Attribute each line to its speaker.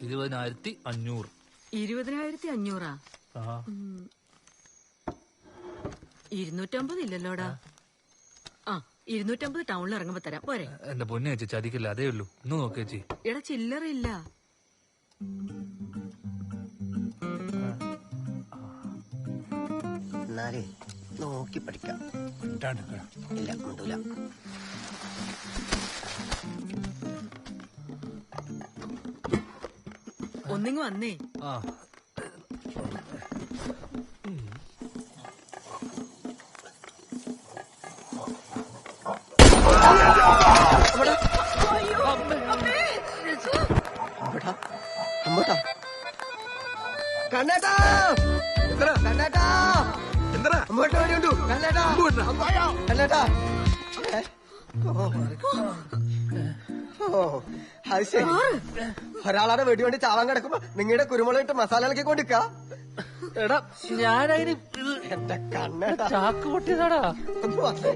Speaker 1: 20,500.
Speaker 2: 20,500? 250 ഇല്ലല്ലോടാ. 250 ടൗണിൽ ഇറങ്ങുമ്പോ തരാം പോരെ.
Speaker 1: എന്റെ പൊന്നെ ചേച്ചി ചതിക്കില്ല, അതേ ഉള്ളൂ. ഒന്ന് നോക്കേച്ചി.
Speaker 2: എടാ ചില്ലറില്ല.
Speaker 3: എന്നാലേ നോക്കി പഠിക്കാം. ഇല്ല കൊണ്ടൂല.
Speaker 2: ഒന്നിങ്ങ് വന്നേ.
Speaker 3: കണ്ണേട്ടാ കണ്ണേട്ടാ അങ്ങോട്ട് വരണ്ടു. കണ്ണേട്ടാ കണ്ണേട്ടാ. ഓ അത് ശരി. ഒരാളാടെ വെടിവേണ്ടി ചാവാൻ കിടക്കുമ്പോ നിങ്ങളുടെ കുരുമുളക് ഇട്ട് മസാല ഇളക്കി കൊണ്ടിക്ക.
Speaker 1: എടാ ഞാനതിന്
Speaker 3: എന്റെ കണ്ണേട്ടാ
Speaker 1: ചാക്ക് പൊട്ടിയതാടാ.
Speaker 3: ഒന്ന് വന്നേ.